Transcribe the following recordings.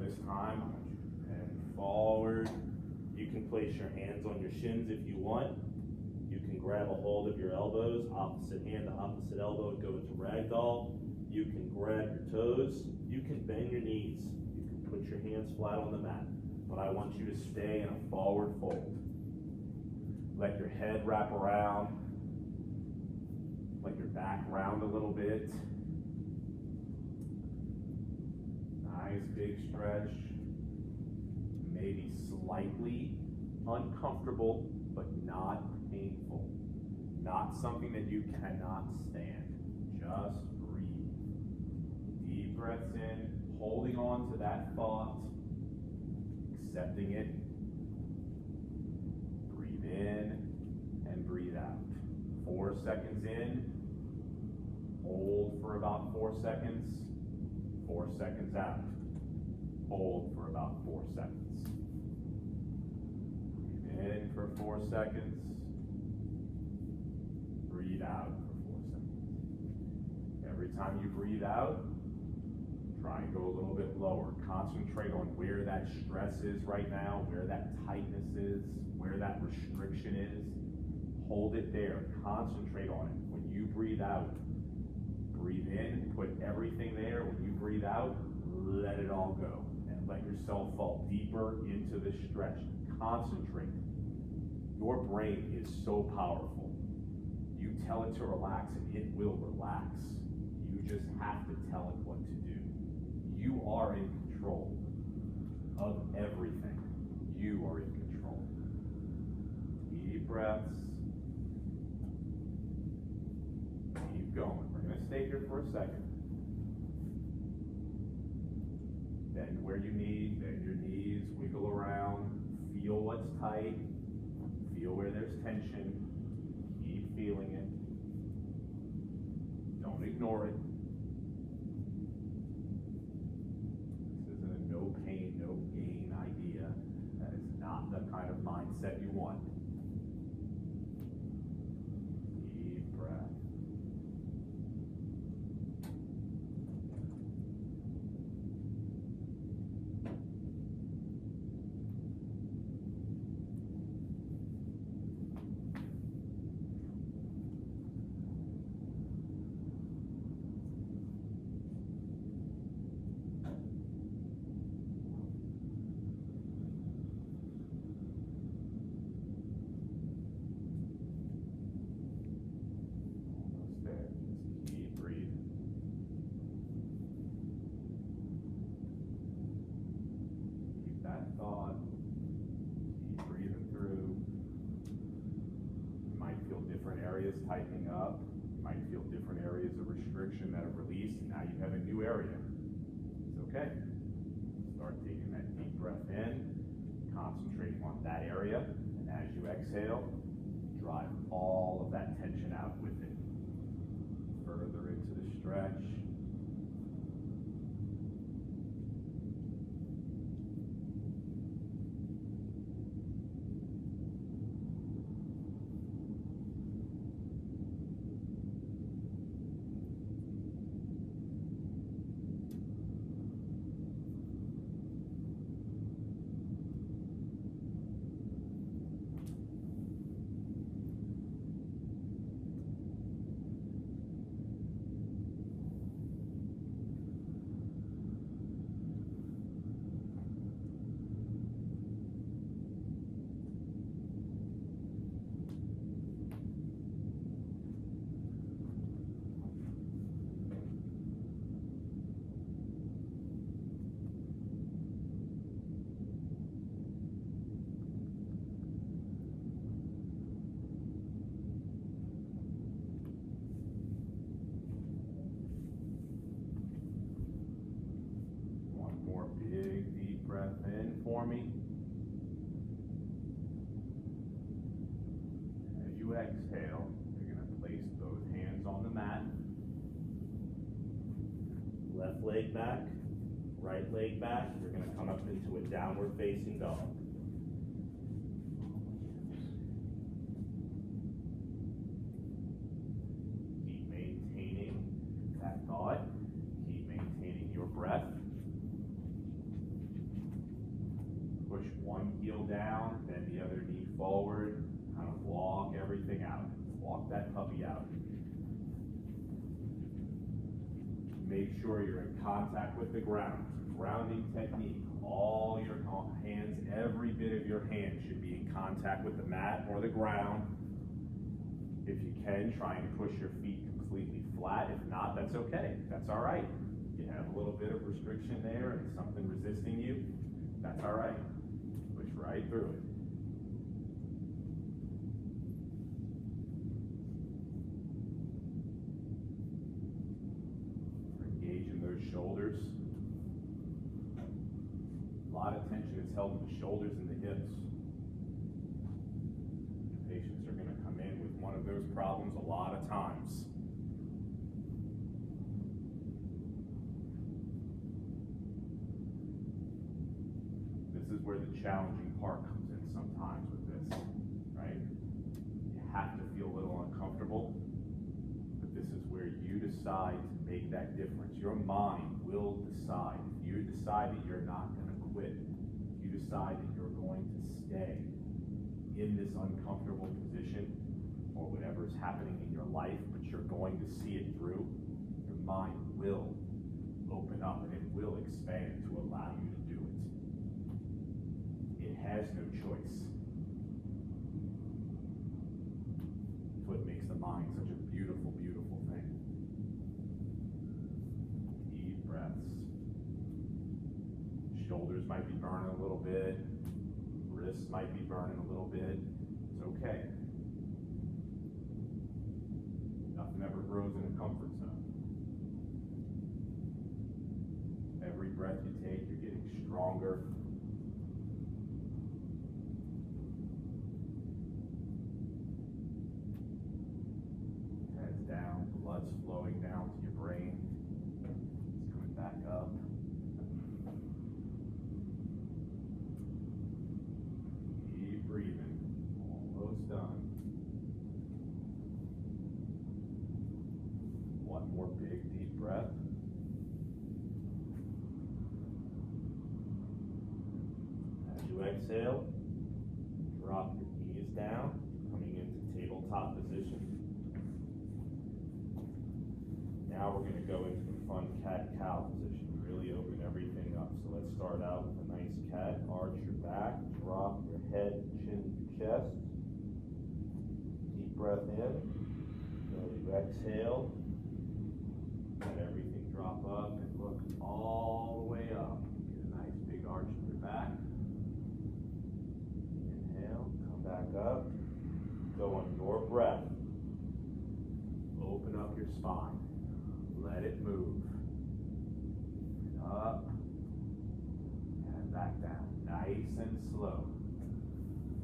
this time, and forward. You can place your hands on your shins if you want. You can grab a hold of your elbows, opposite hand to opposite elbow, and go into ragdoll. You can grab your toes. You can bend your knees. You can put your hands flat on the mat. But I want you to stay in a forward fold. Let your head wrap around. Let your back round a little bit. Nice big stretch. Maybe slightly uncomfortable, but not painful. Not something that you cannot stand. Just breathe. Deep breaths in, holding on to that thought, accepting it. Breathe in and breathe out. 4 seconds in, hold for about 4 seconds, 4 seconds out. Hold for about 4 seconds. Breathe in for 4 seconds. Breathe out for 4 seconds. Every time you breathe out, try and go a little bit lower. Concentrate on where that stress is right now, where that tightness is, where that restriction is. Hold it there. Concentrate on it. When you breathe out, breathe in, put everything there. When you breathe out, let it all go. And let yourself fall deeper into the stretch. Concentrate. Your brain is so powerful. You tell it to relax and it will relax. You just have to tell it what to do. You are in control of everything. You are in control. Deep breaths. Keep going. We're going to stay here for a second. Bend where you need, bend your knees, wiggle around, feel what's tight, feel where there's tension, keep feeling it. Don't ignore it. This isn't a no pain, no gain idea. That is not the kind of mindset you want. Deep breath. Thought. Keep breathing through. You might feel different areas tightening up. You might feel different areas of restriction that have released. Now you have a new area. It's okay. Start taking that deep breath in, concentrating on that area, and as you exhale, drive all of that tension out with it. Further into the stretch. Big deep breath in for me. As you exhale, you're going to place those hands on the mat. Left leg back, right leg back. You're going to come up into a downward facing dog. Keep maintaining that thought. Keep maintaining your breath. push one heel down, bend the other knee forward, kind of walk everything out. Walk that puppy out. Make sure you're in contact with the ground. Grounding technique. All your hands, every bit of your hand should be in contact with the mat or the ground. If you can, try and push your feet completely flat. If not, that's okay. That's all right. You have a little bit of restriction there and something resisting you. That's all right. Push right through it. Engaging those shoulders. A lot of tension is held in the shoulders and the hips. Patients are going to come in with one of those problems a lot of times. This is where the challenging part comes in sometimes with this, right? You have to feel a little uncomfortable, but this is where you decide to make that difference. Your mind will decide. If you decide that you're not going to quit, if you decide that you're going to stay in this uncomfortable position or whatever is happening in your life, but you're going to see it through, your mind will open up and it will expand to allow you to do it. It has no choice. It's what makes the mind such a beautiful, beautiful thing. Deep breaths. Shoulders might be burning a little bit. Wrists might be burning a little bit. It's okay. Nothing ever grows in a comfort zone. Every breath you take, you're getting stronger. Head's down, blood's flowing down to your brain. It's coming back up. Keep breathing. Almost done. One more big deep breath. As you exhale, drop your knees down, coming into tabletop position. Now we're going to go into the fun cat-cow position. Really open everything up. So let's start out with a nice cat. Arch your back, drop your head, chin to chest. Deep breath in. As you exhale, let everything drop up and look all the way up. Get a nice big arch in your back. Inhale, come back up. Go on your breath. Open up your spine. Let it move. Up and back down. Nice and slow.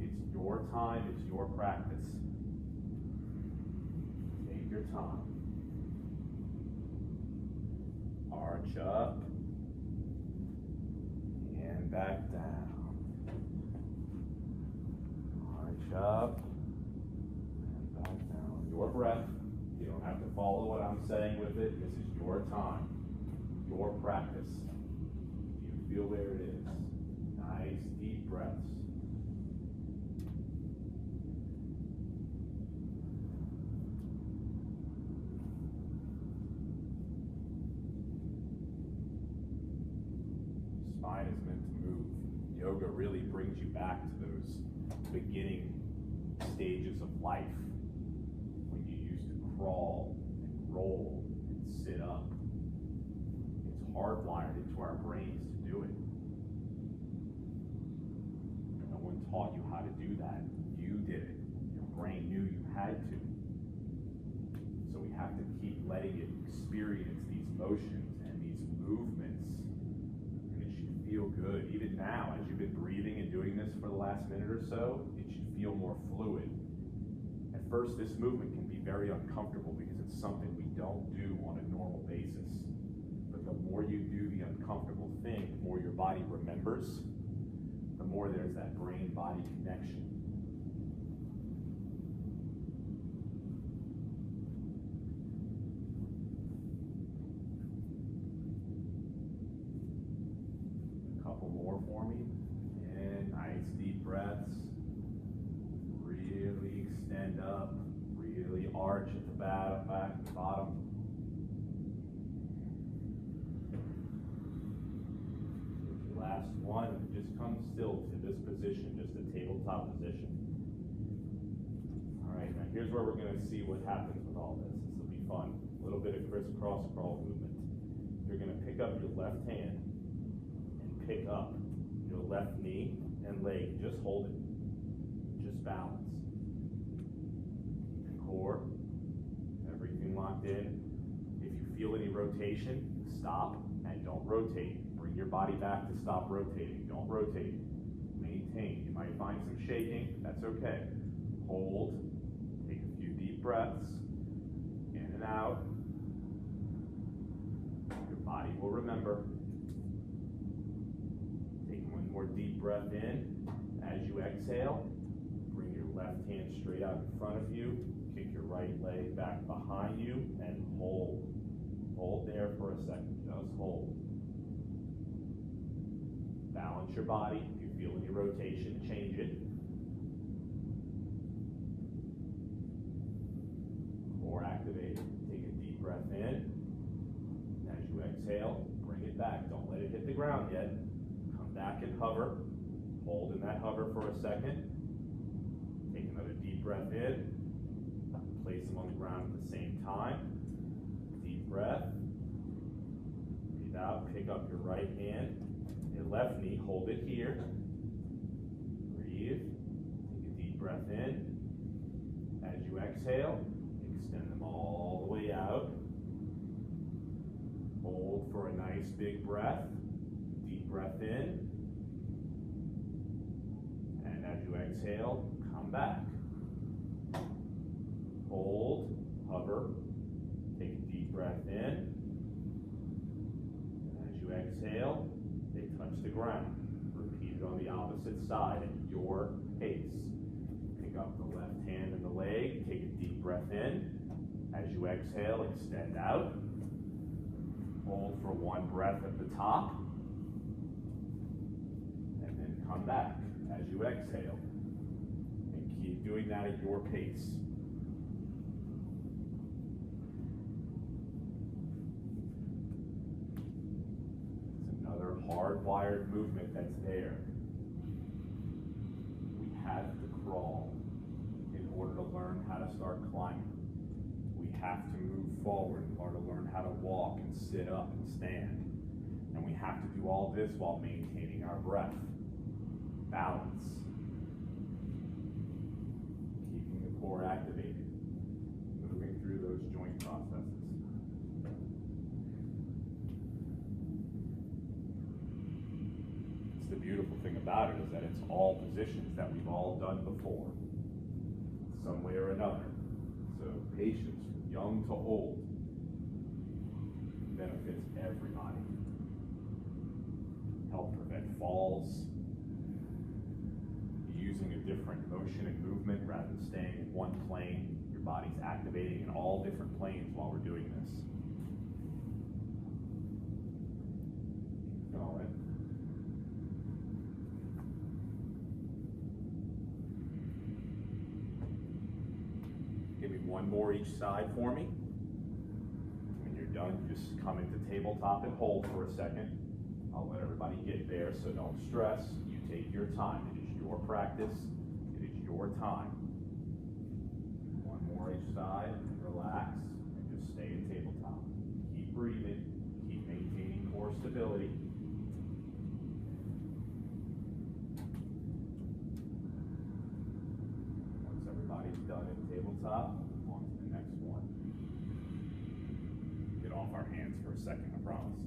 It's your time, it's your practice. Take your time. Arch up and back down. Arch up and back down. Your breath. You don't have to follow what I'm saying with it. This is your time, your practice. You feel where it is. Nice deep breaths. Spine is meant to move. Yoga really brings you back to those beginning stages of life when you used to crawl and roll and sit up. It's hardwired into our brains to do it. No one taught you how to do that. You did it. Your brain knew you had to. So we have to keep letting it experience these motions and these movements. And it should feel good. Even now, as you've been breathing and doing this for the last minute or so, it should feel more fluid. At first, this movement can be very uncomfortable because it's something we don't do on a normal basis. But the more you do the uncomfortable thing, the more your body remembers, the more there's that brain-body connection. A couple more for me. And in, nice deep breaths. Really extend up, really arch at the back, bottom. Last one, just come still to this position, just a tabletop position. All right, now here's where we're gonna see what happens with all this. This will be fun. A little bit of crisscross crawl movement. You're gonna pick up your left hand and pick up your left knee and leg. Just hold it. Just balance. Keep the core, everything locked in. If you feel any rotation, stop and don't rotate. Bring your body back to stop rotating. Don't rotate. Maintain. You might find some shaking. That's okay. Hold. Take a few deep breaths. In and out. Your body will remember. Take one more deep breath in. As you exhale, bring your left hand straight out in front of you. Kick your right leg back behind you and hold. Hold there for a second. Just hold. Balance your body. If you feel any rotation, change it. Core activated. Take a deep breath in. As you exhale, bring it back. Don't let it hit the ground yet. Come back and hover. Hold in that hover for a second. Take another deep breath in. Place them on the ground at the same time. Deep breath. Breathe out. Pick up your right hand. Your left knee, hold it here. Breathe. Take a deep breath in. As you exhale, extend them all the way out. Hold for a nice big breath. Deep breath in. And as you exhale, come back. Hold, hover. Take a deep breath in. And as you exhale, they touch the ground. Repeat it on the opposite side at your pace. Pick up the left hand and the leg. Take a deep breath in. As you exhale, extend out. Hold for one breath at the top. And then come back as you exhale. And keep doing that at your pace. Hardwired movement that's there. We have to crawl in order to learn how to start climbing. We have to move forward in order to learn how to walk and sit up and stand. And we have to do all this while maintaining our breath. Balance. Keeping the core activated. Moving through those joint processes. The beautiful thing about it is that it's all positions that we've all done before, some way or another. So patience, from young to old, benefits everybody. Help prevent falls, using a different motion and movement rather than staying in one plane. Your body's activating in all different planes while we're doing this. All right. Give me one more each side for me. When you're done, just come into tabletop and hold for a second. I'll let everybody get there, so don't stress. You take your time. It is your practice. It is your time. One more each side. Relax and just stay in tabletop. Keep breathing. Keep maintaining core stability. Everybody's done in tabletop, on to the next one. Get off our hands for a second, I promise.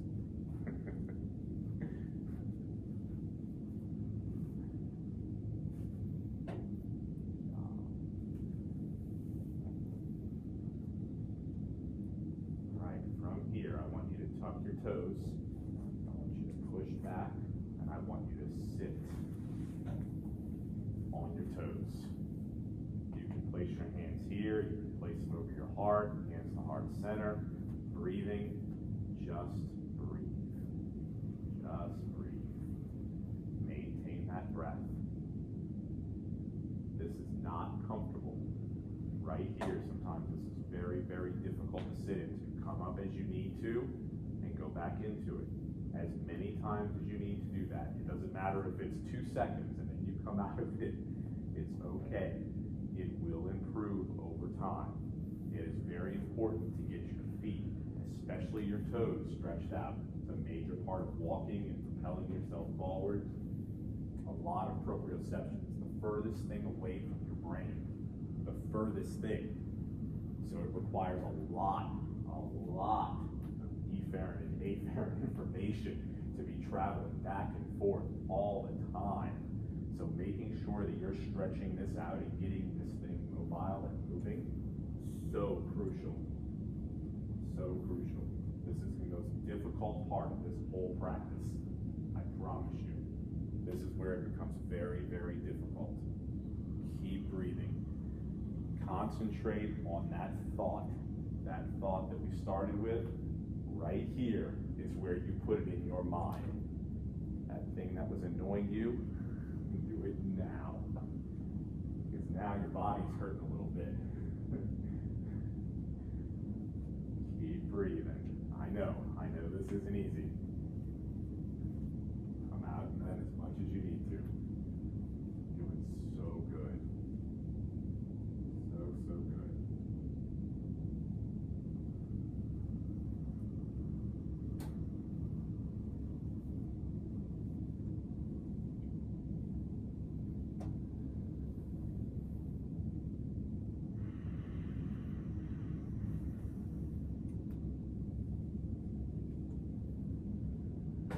All right, from here, I want you to tuck your toes. I want you to push back, and I want you to sit on your toes. Place your hands here, you can place them over your heart, hands to heart center, breathing, just breathe, just breathe. Maintain that breath. not comfortable, right here, sometimes this is very, very difficult to sit into. Come up as you need to and go back into it as many times as you need to do that. It doesn't matter if it's 2 seconds and then you come out of it. It's okay. It will improve over time. It is very important to get your feet, especially your toes, stretched out. It's a major part of walking and propelling yourself forward. A lot of proprioception is the furthest thing away from your brain. The furthest thing. So it requires a lot of efferent and afferent information to be traveling back and forth all the time. So making sure that you're stretching this out and getting this thing mobile and moving, so crucial. So crucial. This is the most difficult part of this whole practice. I promise you. This is where it becomes very, very difficult. Keep breathing. Concentrate on that thought that we started with. Right here is where you put it in your mind. That thing that was annoying you, do it now. Because now your body's hurting a little bit. Keep breathing. I know this isn't easy. Come out and then as much as you need to. Doing so good. So good. A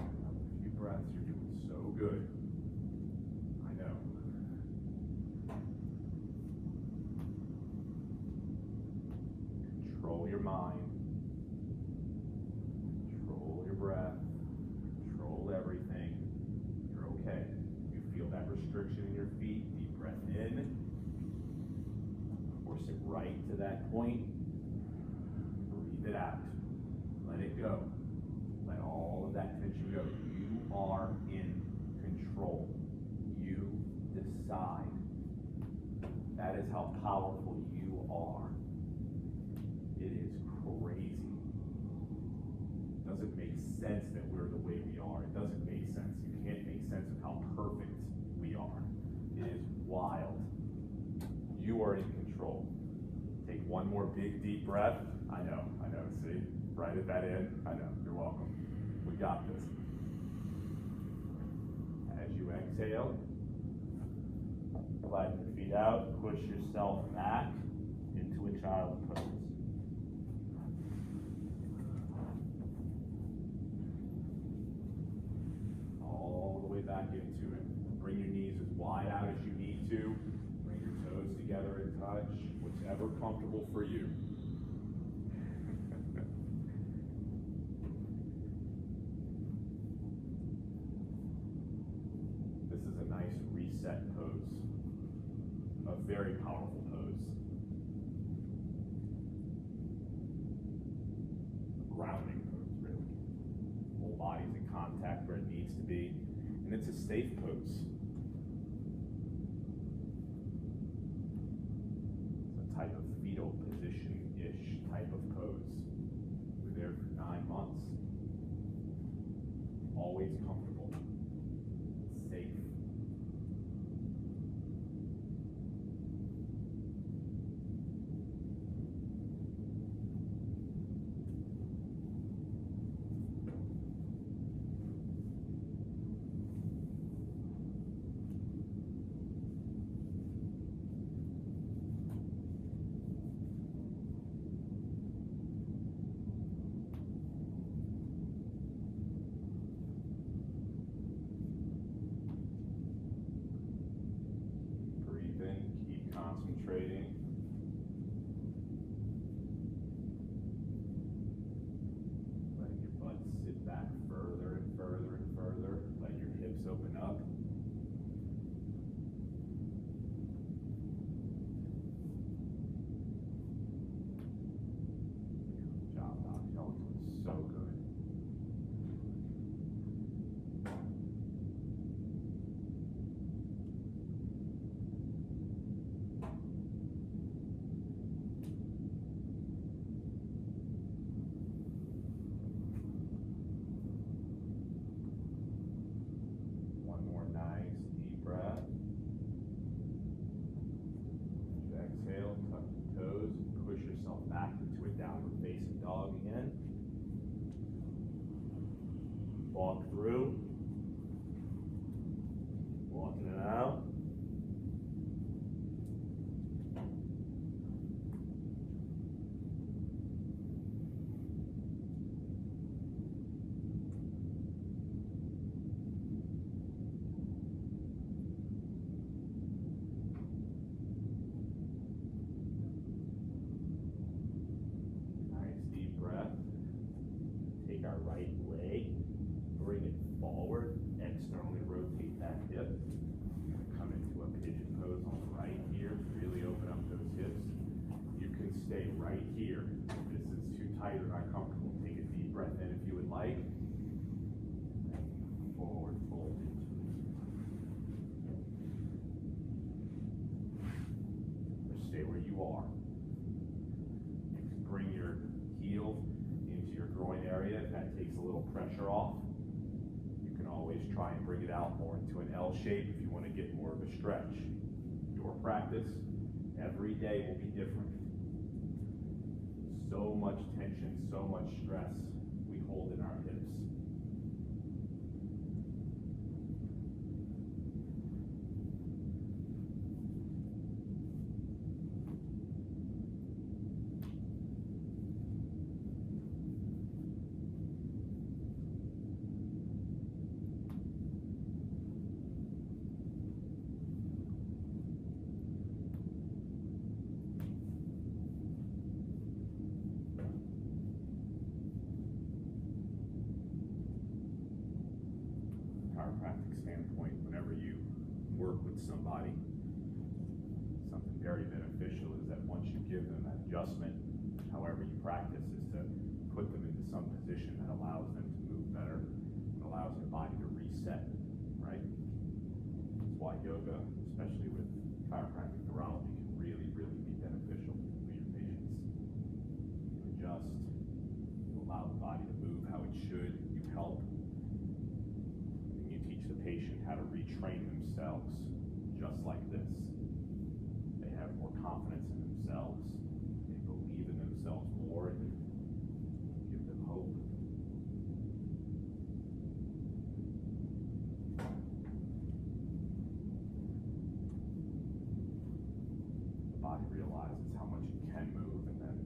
few breaths, you're doing so good. I know. Control your mind, control your breath, control everything. You're okay. You feel that restriction in your feet, deep breath in. Force it right to that point. Breathe it out. Let it go. Let all of that tension go. You are in control. You decide. That is how powerful you are. It is crazy. It doesn't make sense that we're the way we are. It doesn't make sense. You can't make sense of how perfect we are. It is wild. You are in control. Take one more big, deep breath. I know, see? Right at that end. I know, you're welcome. We got this. As you exhale, flatten your feet out, push yourself back into a child's pose. All the way back into it. Bring your knees as wide out as you need to. Bring your toes together and touch, whichever comfortable for you. This is a nice reset pose. A very powerful pose. A grounding pose, really. Whole body's in contact where it needs to be. And it's a safe pose. It's a type of fetal position-ish type of pose. We're there for 9 months. Always comfortable. Safe. Concentrating. Letting your butt sit back further and further and further. Let your hips open up. Good job, Doc. Y'all doing so good. tight or not comfortable, take a deep breath in if you would like. Forward fold into it. Or stay where you are. You can bring your heel into your groin area if that takes a little pressure off. You can always try and bring it out more into an L shape if you want to get more of a stretch. Your practice every day will be different. So much tension, so much stress we hold in our hips. Chiropractic standpoint, whenever you work with somebody, something very beneficial is that once you give them that adjustment, however you practice, is to put them into some position that allows them to move better and allows their body to reset, right? That's why yoga, especially with chiropractic neurology, can really, really be beneficial for your patients. You adjust, you allow the body to move how it should, you help. Patient how to retrain themselves just like this. They have more confidence in themselves. They believe in themselves more, and give them hope. The body realizes how much it can move and then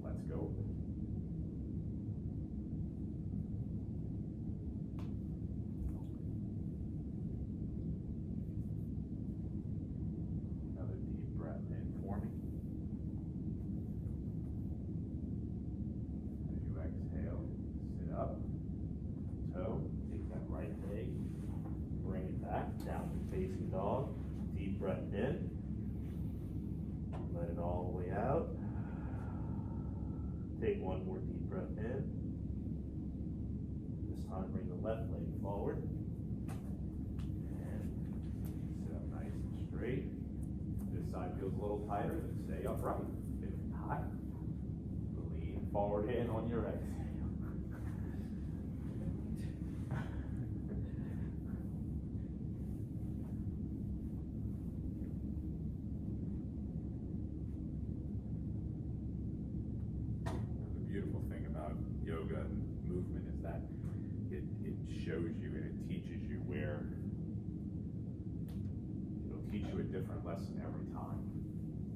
lets go of it. Facing dog. Deep breath in. Let it all the way out. Take one more deep breath in. This time bring the left leg forward. And sit up nice and straight. This side feels a little tighter, then stay upright. If not, lean forward in on your exhale. Yoga and movement is that it shows you and it teaches you where it'll teach you a different lesson every time.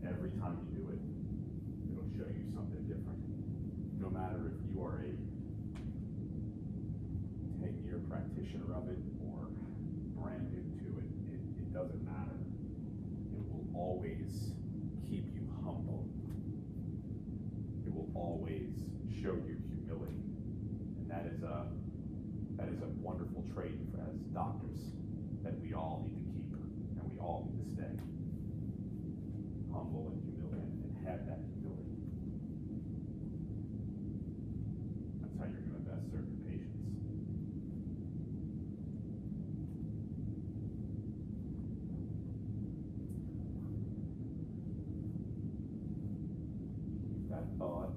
Every time you do it, it'll show you something different. No matter if you are a 10-year practitioner of it or brand new to it, it doesn't matter. It will always keep you humble. It will always show you humility, and that is a wonderful trait as doctors that we all need to keep and we all need to stay humble and humility and have that humility. That's how you're going to best serve your patients. Keep that thought.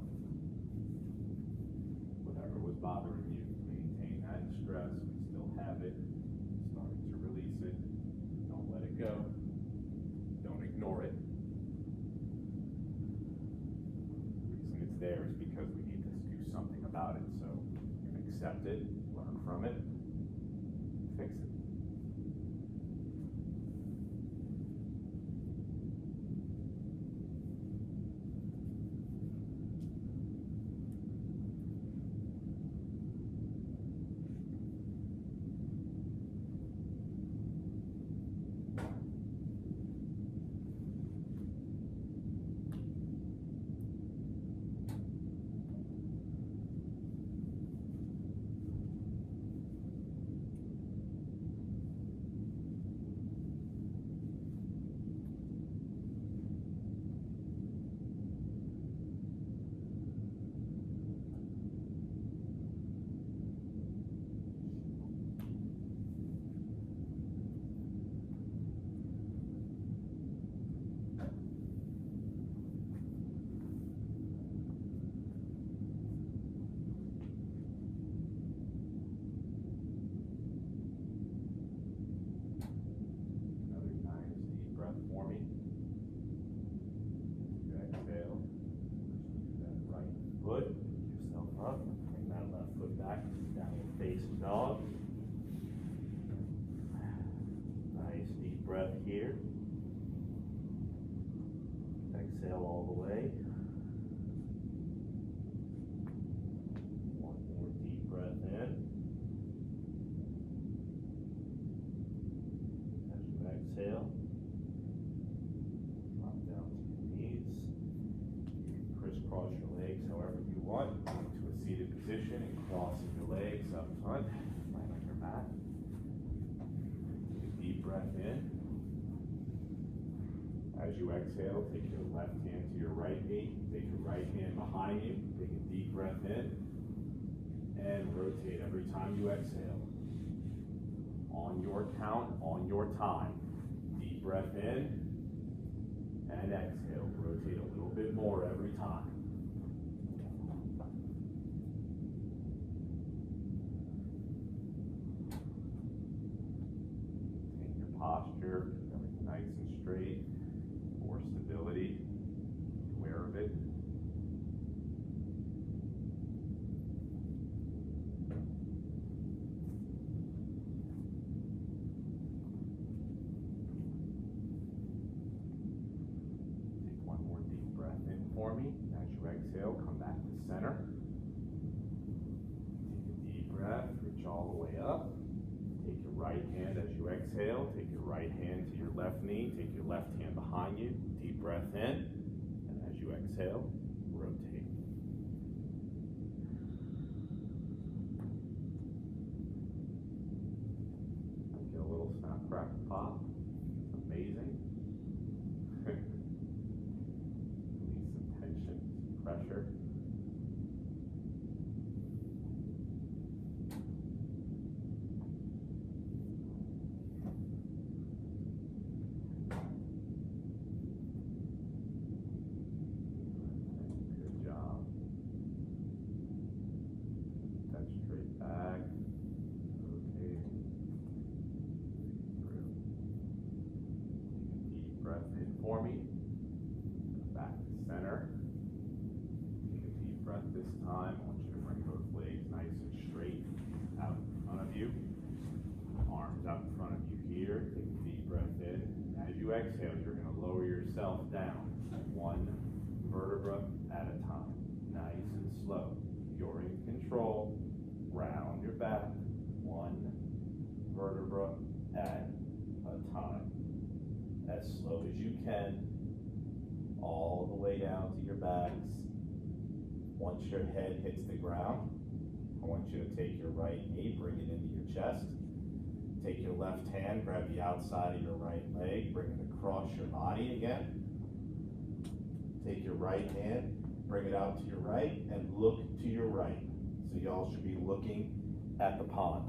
Bothering you, maintain that stress. We still have it. Starting to release it. Don't let it go. Don't ignore it. The reason it's there is because we need to do something about it. So you can accept it, learn from it, fix it. me. You exhale. That right foot, pick yourself up. Bring that left foot back, downward facing dog. Nice deep breath here. Exhale all the way. One more deep breath in. As you exhale, drop down to your knees. You can crisscross your legs however you want to a seated position and crossing your legs up front, right on your mat. Take a deep breath in. As you exhale, take your left hand to your right knee, take your right hand behind you, take a deep breath in, and rotate every time you exhale. On your count, on your time. Deep breath in, and exhale. Rotate a little bit more every time. Maintain your posture, everything nice and straight. For stability, aware of it. Take one more deep breath in for me. As you exhale, come back to center. Take a deep breath, reach all the way up. Take your right hand as you exhale. Take your right hand to your left knee. Take your left hand behind you. Deep breath in. And as you exhale, rotate. Get a little snap, crackle, pop. It's amazing. Release some tension, some pressure. For me, back to center. Take a deep breath this time. I want you to bring both legs nice and straight out in front of you. Arms out in front of you here. Take a deep breath in. As you exhale, you're going to lower yourself down one vertebra at a time. Nice and slow. You're in control. Round your back. One vertebra at a time. As slow as you can, all the way down to your backs. Once your head hits the ground, I want you to take your right knee, bring it into your chest. Take your left hand, grab the outside of your right leg, bring it across your body again. Take your right hand, bring it out to your right, and look to your right. So y'all should be looking at the pond.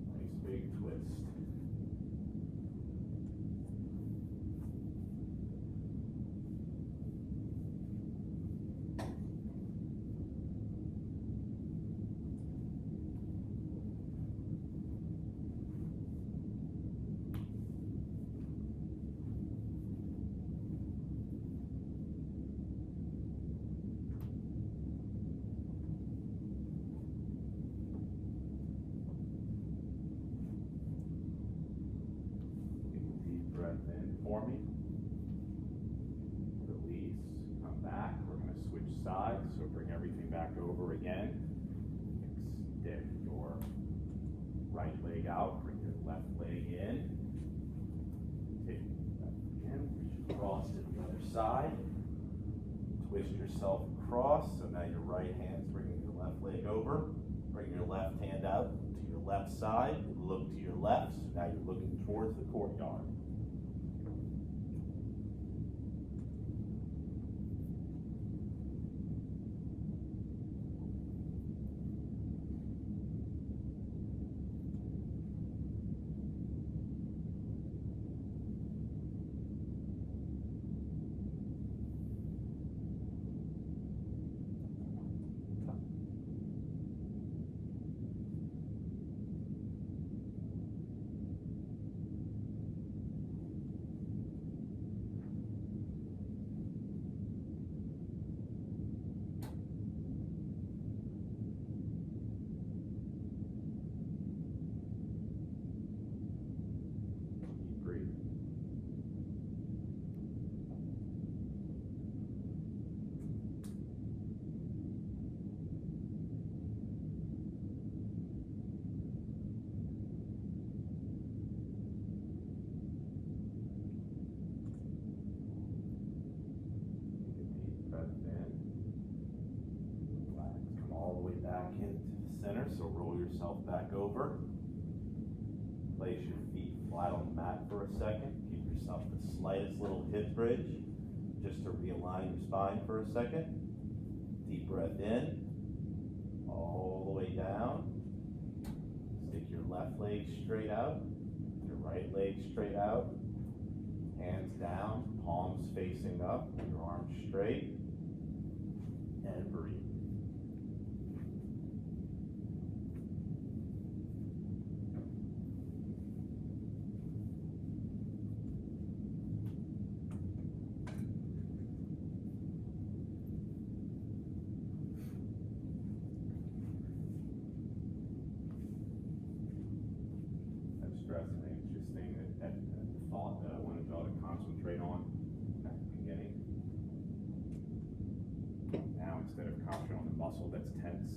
Nice big twist. For me. Release, come back. We're going to switch sides, so bring everything back over again. Extend your right leg out, bring your left leg in. Take that in, reach across to the other side. Twist yourself across, so now your right hand's bringing your left leg over. Bring your left hand out to your left side, look to your left, so now you're looking towards the courtyard. yourself back over. Place your feet flat on the mat for a second. Give yourself the slightest little hip bridge just to realign your spine for a second. Deep breath in, all the way down. Stick your left leg straight out, your right leg straight out. Hands down, palms facing up, your arms straight, and breathe. That stress and anxious thing, that thought that I wanted y'all to concentrate on at the beginning. Now, instead of concentrating on the muscle that's tense,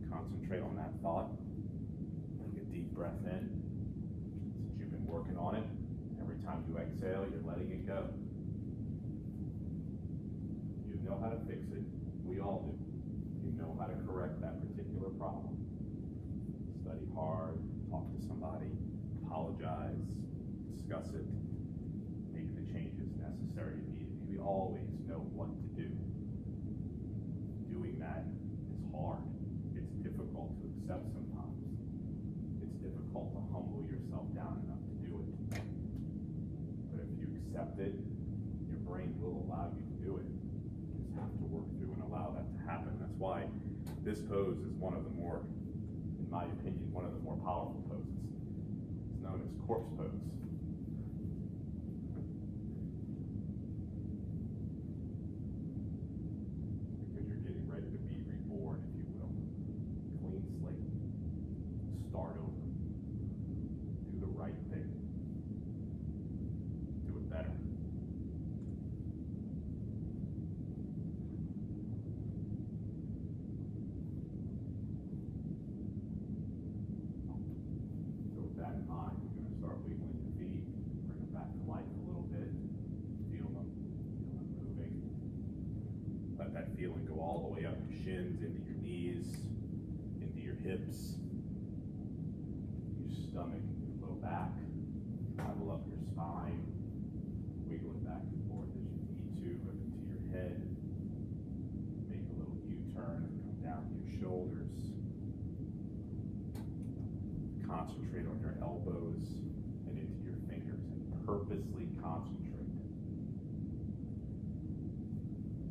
concentrate on that thought. Take a deep breath in. Since you've been working on it, every time you exhale, you're letting it go. You know how to fix it. We all do. You know how to correct that particular problem. Study hard, talk to somebody, apologize, discuss it, make the changes necessary and needed. We always know what to do. Doing that is hard. It's difficult to accept sometimes. It's difficult to humble yourself down enough to do it. But if you accept it, your brain will allow you to do it. You just have to work through and allow that to happen. That's why this pose is one of the more, in my opinion, one of the more powerful poses. It's known as corpse pose. Because you're getting ready to be reborn, if you will. Clean slate. Start over. Do the right thing. Do it better. So with that in mind, you're going to start wiggling your feet, bring them back to life a little bit, feel them moving. Let that feeling go all the way up your shins, into your knees, into your hips, your stomach, your low back. Travel up your spine, wiggle it back and forth as you need to, up into your head. Make a little U-turn and come down to your shoulders. Concentrate on your elbows and into your fingers and purposely concentrate.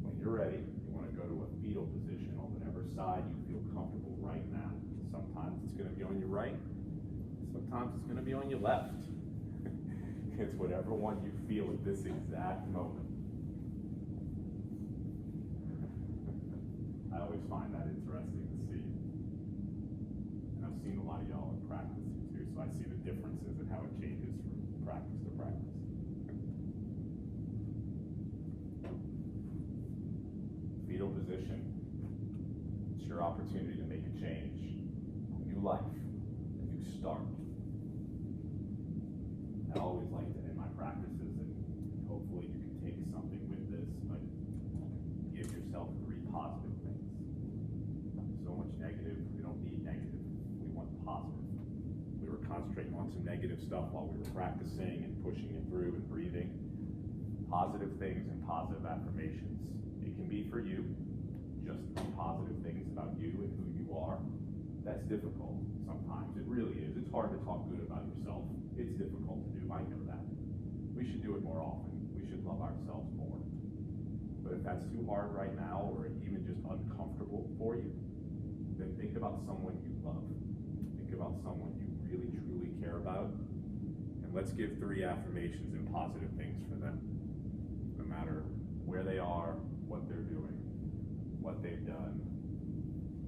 When you're ready, you want to go to a fetal position on whatever side you feel comfortable right now. Sometimes it's going to be on your right, sometimes it's going to be on your left. It's whatever one you feel at this exact moment. I always find that interesting to see. And I've seen a lot of y'all in practice too, so I see the differences in how it changes from practice to practice. Fetal position. It's your opportunity to make a change, a new life, a new start. I always like to end my practices, and hopefully you can take something with this, but give yourself 3 positive things. So much negative, we don't need negative, we want positive. We were concentrating on some negative stuff while we were practicing and pushing it through and breathing. Positive things and positive affirmations. It can be for you, just 3 positive things about you and who you are. That's difficult sometimes, it really is. It's hard to talk good about yourself. It's difficult to do, I know that. We should do it more often. We should love ourselves more. But if that's too hard right now, or even just uncomfortable for you, then think about someone you love. Think about someone you really, truly care about. And let's give 3 affirmations and positive things for them. No matter where they are, what they're doing, what they've done.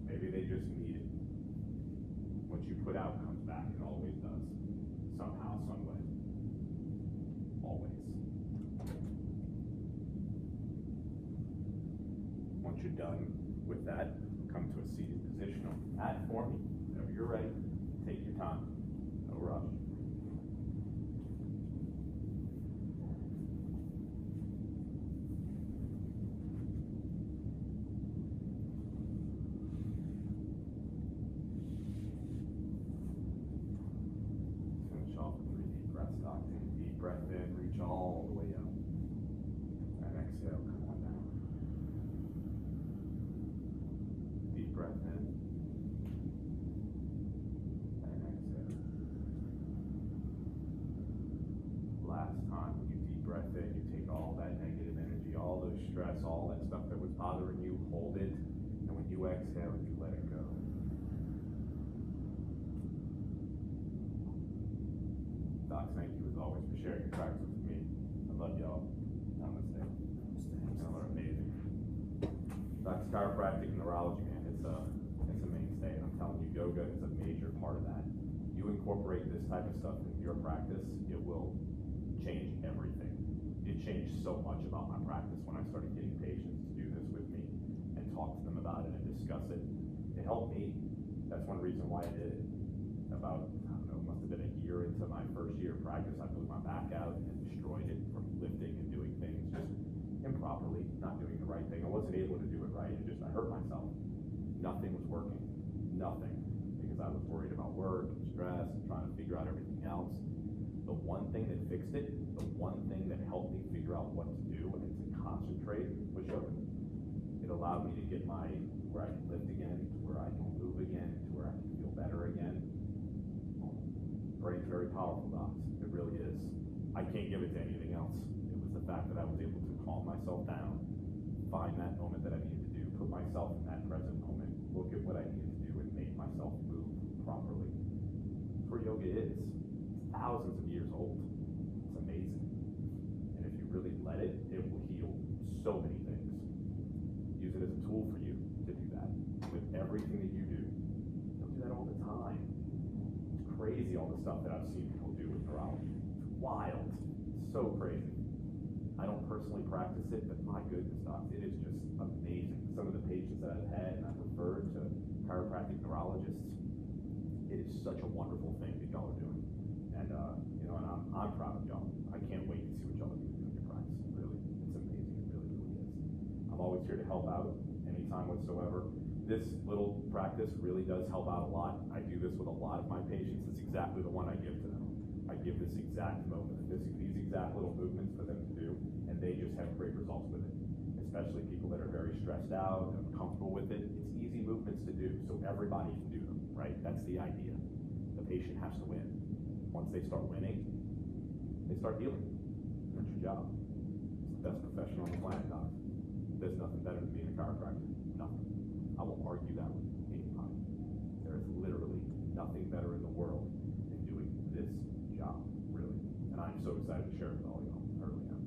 Maybe they just need it. What you put out comes back, it always does. Somehow, some way. Always. Once you're done with that, come to a seated position on the mat for me. Whenever you're ready, take your time. No rush. Doc, take a deep breath in, reach all the way up. And exhale, come on down. Deep breath in. And exhale. Last time, when you deep breath in, you take all that negative energy, all those stress, all that stuff that was bothering you, hold it. And when you exhale, you let it go. Doc, thank you as always for sharing your practice with me. I love y'all. Namaste. Y'all are amazing. Doc's chiropractic and neurology, man, it's a mainstay. And I'm telling you, yoga is a major part of that. You incorporate this type of stuff into your practice, it will change everything. It changed so much about my practice when I started getting patients to do this with me and talk to them about it and discuss it. It helped me. That's one reason why I did it. About, I don't know, must have been a year into my first year of practice, I blew my back out and destroyed it from lifting and doing things just improperly, not doing the right thing. I wasn't able to do it right. I hurt myself. Nothing was working. Nothing. Because I was worried about work and stress and trying to figure out everything else. The one thing that fixed it, the one thing that helped me figure out what to do and to concentrate was yoga. It allowed me to get where I can lift again, to where I can move again, to where I can feel better again. Brain's very powerful, docs. It really is. I can't give it to anything else. It was the fact that I was able to calm myself down, find that moment that I needed to do, put myself in that present moment, look at what I needed to do, and make myself move properly. That's where yoga is. It's thousands of years old. It's amazing. And if you really let it, it will heal so many things. Use it as a tool for you to do that with everything that you do. Don't do that all the time. It's crazy all the stuff that I've seen people do with neurology. It's wild. It's so crazy. I don't personally practice it, but my goodness, docs, it is just amazing. Some of the patients that I've had and I've referred to chiropractic neurologists, it is such a wonderful thing that y'all are doing. And and I'm proud of y'all. I can't wait to see what y'all are doing in your practice. Really, it's amazing. It really, really is. I'm always here to help out anytime whatsoever. This little practice really does help out a lot. I do this with a lot of my patients. It's exactly the one I give to them. I give this exact moment, these exact little movements for them to do, and they just have great results with it. Especially people that are very stressed out and uncomfortable with it. It's easy movements to do, so everybody can do them, right? That's the idea. The patient has to win. Once they start winning, they start healing. That's your job. It's the best profession on the planet, doc. There's nothing better than being a chiropractor. Nothing. I will argue that with anybody. There is literally nothing better in the world than doing this job, really. And I'm so excited to share it with all y'all. I really am.